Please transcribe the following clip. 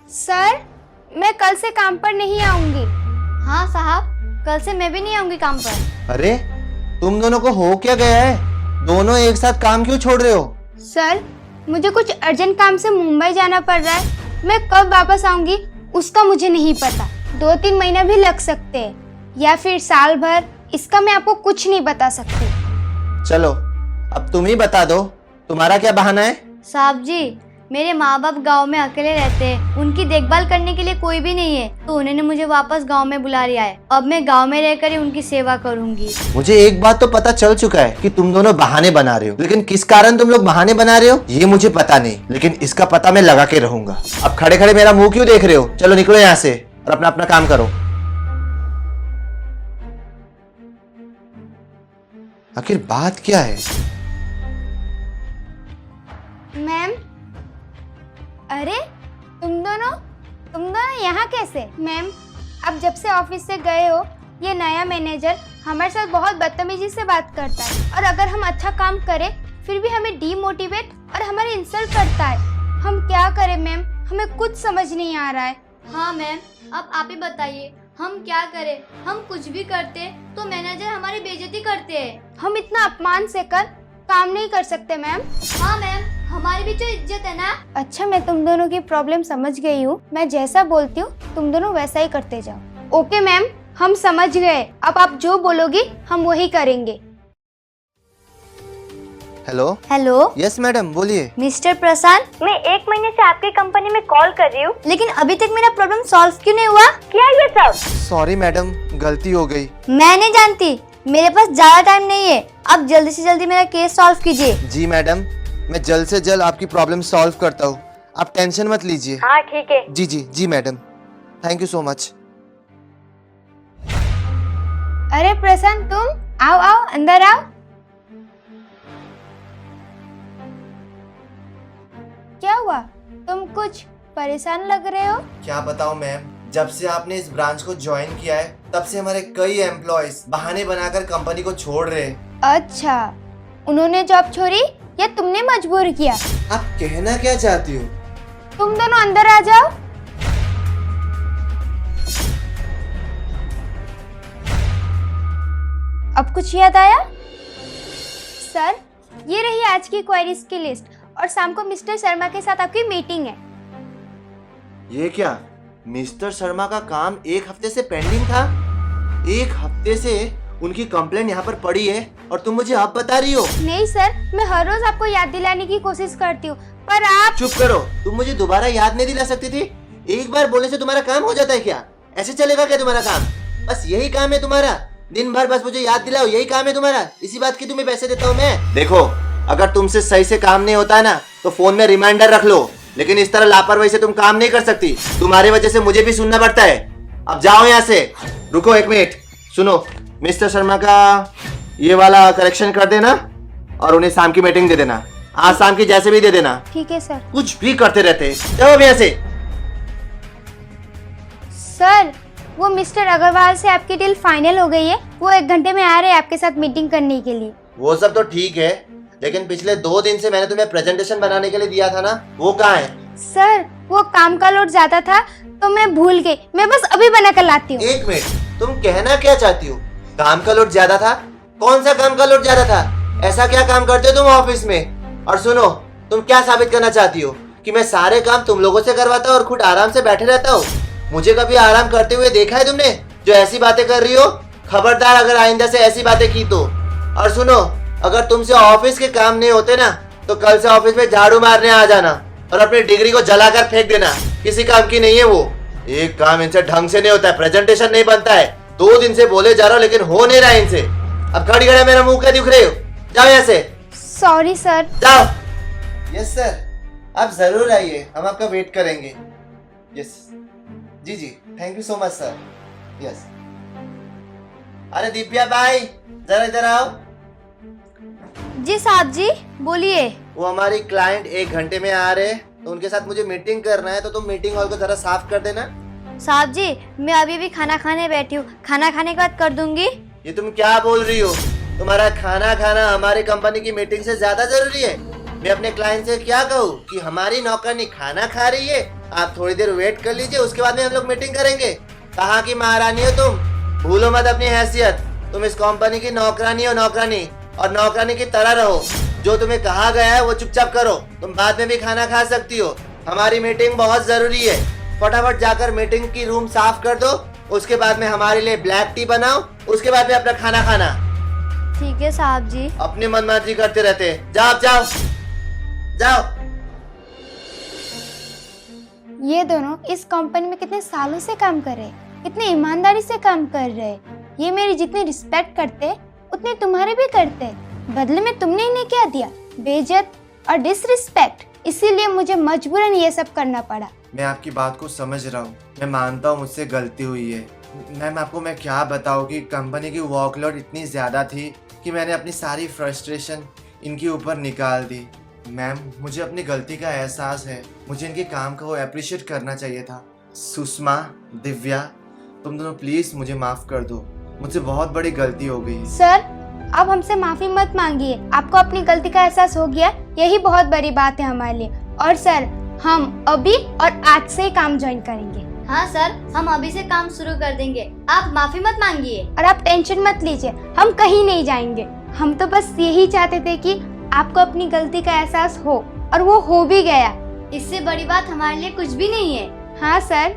Sir, मैं कल से काम पर नहीं आऊंगी। हाँ साहब, कल से मैं भी नहीं आऊंगी काम पर। अरे तुम दोनों को हो क्या गया है? दोनों एक साथ काम क्यों छोड़ रहे हो? सर, मुझे कुछ अर्जेंट काम से मुंबई जाना पड़ रहा है। मैं कब वापस आऊंगी उसका मुझे नहीं पता। 2-3 महीने भी लग सकते हैं या फिर साल भर, इसका मैं आपको कुछ नहीं बता सकती। चलो अब तुम ही बता दो, तुम्हारा क्या बहाना है? साहब जी, मेरे माँ बाप गांव में अकेले रहते हैं, उनकी देखभाल करने के लिए कोई भी नहीं है, तो उन्होंने मुझे वापस गांव में बुला लिया है। अब मैं गांव में रहकर ही उनकी सेवा करूंगी। मुझे एक बात तो पता चल चुका है कि तुम दोनों बहाने बना रहे हो, लेकिन किस कारण तुम लोग बहाने बना रहे हो ये मुझे पता नहीं, लेकिन इसका पता मैं लगा के रहूंगा। अब खड़े खड़े मेरा मुंह क्यों देख रहे हो? चलो निकलो यहाँ से और अपना अपना काम करो। आखिर बात क्या है? मैम, अरे तुम दोनों यहाँ कैसे? मैम, अब जब से ऑफिस से गए हो, ये नया मैनेजर हमारे साथ बहुत बदतमीजी से बात करता है, और अगर हम अच्छा काम करें फिर भी हमें डीमोटिवेट और हमारी इंसल्ट करता है। हम क्या करें मैम, हमें कुछ समझ नहीं आ रहा है। हाँ मैम, अब आप ही बताइए, हम क्या करें? हम कुछ भी करते तो मैनेजर हमारी बेइज्जती करते हैं। हम इतना अपमान सहकर काम नहीं कर सकते मैम। हाँ मैम, हमारी भी तो इज्जत है ना। अच्छा, मैं तुम दोनों की प्रॉब्लम समझ गई हूँ। मैं जैसा बोलती हूँ तुम दोनों वैसा ही करते जाओ। ओके मैम, हम समझ गए। अब आप जो बोलोगी हम वही करेंगे। हेलो। हेलो यस मैडम, बोलिए। मिस्टर प्रशांत, मैं 1 महीने से आपकी कंपनी में कॉल कर रही हूँ, लेकिन अभी तक मेरा प्रॉब्लम सॉल्व क्यों नहीं हुआ? क्या ये सब? सॉरी मैडम, गलती हो गई। मैं नहीं जानती, मेरे पास ज्यादा टाइम नहीं है। आप जल्दी से जल्दी मेरा केस सॉल्व कीजिए। जी मैडम, मैं जल्द से जल्द आपकी प्रॉब्लम सॉल्व करता हूँ, आप टेंशन मत लीजिए। हाँ ठीक है। जी जी जी madam, thank you so much. अरे प्रशांत, तुम आओ आओ, अंदर आओ। क्या हुआ? तुम कुछ परेशान लग रहे हो। क्या बताऊं मैम, जब से आपने इस ब्रांच को ज्वाइन किया है तब से हमारे कई एम्प्लॉयज बहाने बनाकर कंपनी को छोड़ रहे हैं। अच्छा, उन्होंने जॉब छोड़ी या तुमने मजबूर किया? आप कहना क्या चाहती हो? तुम दोनों अंदर आ जाओ। अब कुछ याद आया? सर, ये रही आज की क्वेरीज की लिस्ट, और शाम को मिस्टर शर्मा के साथ आपकी मीटिंग है। ये क्या, मिस्टर शर्मा का काम 1 हफ्ते से पेंडिंग था? 1 हफ्ते से उनकी कंप्लेंट यहाँ पर पड़ी है और तुम मुझे अब बता रही हो? नहीं सर, मैं हर रोज आपको याद दिलाने की कोशिश करती हूँ, पर आप... चुप करो, तुम मुझे दोबारा याद नहीं दिला सकती थी? एक बार बोलने से तुम्हारा काम हो जाता है क्या? ऐसे चलेगा क्या तुम्हारा काम? बस यही काम है तुम्हारा? दिन भर बस मुझे याद दिलाओ, यही काम है तुम्हारा? इसी बात की तुम्हें पैसे देता हूँ मैं। देखो, अगर तुमसे सही से काम नहीं होता है ना तो फोन में रिमाइंडर रख लो, लेकिन इस तरह लापरवाही से तुम काम नहीं कर सकती। तुम्हारी वजह से मुझे भी सुनना पड़ता है। अब जाओ यहाँ से। रुको 1 मिनट, सुनो, मिस्टर शर्मा का ये वाला करेक्शन कर देना और उन्हें शाम की मीटिंग दे देना। आज शाम की जैसे भी दे देना। ठीक है सर। कुछ भी करते रहते, जाओ अब यहाँ से। सर, वो मिस्टर अग्रवाल से आपकी डील फाइनल हो गई है। वो 1 घंटे में आ रहे हैं आपके साथ मीटिंग करने के लिए। वो सब तो ठीक है, लेकिन पिछले 2 दिन से मैंने तुम्हें प्रेजेंटेशन बनाने के लिए दिया था ना, वो कहाँ है? सर, वो काम का लोड ज्यादा था तो मैं भूल गई। मैं बस अभी बना कर लाती हूँ। 1 मिनट, तुम कहना क्या चाहती हो? काम का लोड ज्यादा था? कौन सा काम का लोड ज्यादा था? ऐसा क्या काम करते हो तुम ऑफिस में? और सुनो, तुम क्या साबित करना चाहती हो कि मैं सारे काम तुम लोगों से करवाता हूँ और खुद आराम से बैठे रहता हूँ? मुझे कभी आराम करते हुए देखा है तुमने, जो ऐसी बातें कर रही हो? खबरदार अगर आइंदा से ऐसी बातें की तो। और सुनो, अगर तुमसे ऑफिस के काम नहीं होते ना तो कल से ऑफिस में झाड़ू मारने आ जाना और अपनी डिग्री को जलाकर फेंक देना। किसी काम की नहीं है वो। एक काम इनसे ढंग से नहीं होता है, प्रेजेंटेशन नहीं बनता है। 2 दिन से बोले जा रहा हूँ लेकिन हो नहीं रहा है इनसे। अब खड़ी खड़ा मेरा मुंह क्या दिख रहे हो? जाओ यहाँ से। Sorry sir. जाओ। यस सर, आप जरूर आइए, हम आपका वेट करेंगे। यस जी जी, thank you so much sir. Yes. अरे दिव्या भाई, जरा इधर आओ। जी साहब जी, बोलिए। वो हमारी क्लाइंट 1 घंटे में आ रहे हैं, तो उनके साथ मुझे मीटिंग करना है, तो तुम मीटिंग हॉल को जरा साफ कर देना। साहब जी, मैं अभी भी खाना खाने बैठी हूँ, खाना खाने के बाद कर दूंगी। ये तुम क्या बोल रही हो? तुम्हारा खाना खाना हमारी कंपनी की मीटिंग से ज्यादा जरूरी है? मैं अपने क्लाइंट से क्या कहूँ कि हमारी नौकरानी खाना खा रही है आप थोड़ी देर वेट कर लीजिए, उसके बाद में हम लोग मीटिंग करेंगे। कहाँ की महारानी हो तुम, भूलो मत अपनी हैसियत। तुम इस कंपनी की नौकरानी हो, नौकरानी, और नौकरानी की तरह रहो। जो तुम्हें कहा गया है वो चुपचाप करो। तुम बाद में भी खाना खा सकती हो, हमारी मीटिंग बहुत जरूरी है। फटाफट जाकर मीटिंग की रूम साफ कर दो, उसके बाद में हमारे लिए ब्लैक टी बनाओ, उसके बाद में अपना खाना खाना। ठीक है साहब जी। अपनी मनमर्जी करते रहते, जाओ जाओ जाओ। ये दोनों इस कंपनी में कितने सालों से काम कर रहे हैं, कितने ईमानदारी से काम कर रहे हैं। ये मेरी जितनी रिस्पेक्ट करते उतनी तुम्हारी भी करते। बदले में तुमने इन्हें क्या दिया? बेइज्जत और डिसरिस्पेक्ट। इसीलिए मुझे मजबूरन ये सब करना पड़ा। मैं आपकी बात को समझ रहा हूँ, मैं मानता हूँ मुझसे गलती हुई है। मैम आपको मैं क्या बताऊँ कि कंपनी की वर्कलोड इतनी ज़्यादा थी कि मैंने अपनी सारी फ्रस्ट्रेशन इनके ऊपर निकाल दी। मैम मुझे अपनी गलती का एहसास है, मुझे इनके काम को अप्रिशिएट करना चाहिए था। सुषमा, दिव्या, तुम दोनों प्लीज़ मुझे माफ़ कर दो, मुझसे बहुत बड़ी गलती हो गई। सर, अब हमसे माफी मत मांगिए। आपको अपनी गलती का एहसास हो गया, यही बहुत बड़ी बात है हमारे लिए। और सर, हम अभी और आज से ही काम ज्वाइन करेंगे। हाँ सर, हम अभी से काम शुरू कर देंगे। आप माफी मत मांगिए। और आप टेंशन मत लीजिए, हम कहीं नहीं जाएंगे। हम तो बस यही चाहते थे कि आपको अपनी गलती का एहसास हो, और वो हो भी गया। इससे बड़ी बात हमारे लिए कुछ भी नहीं है। हाँ सर,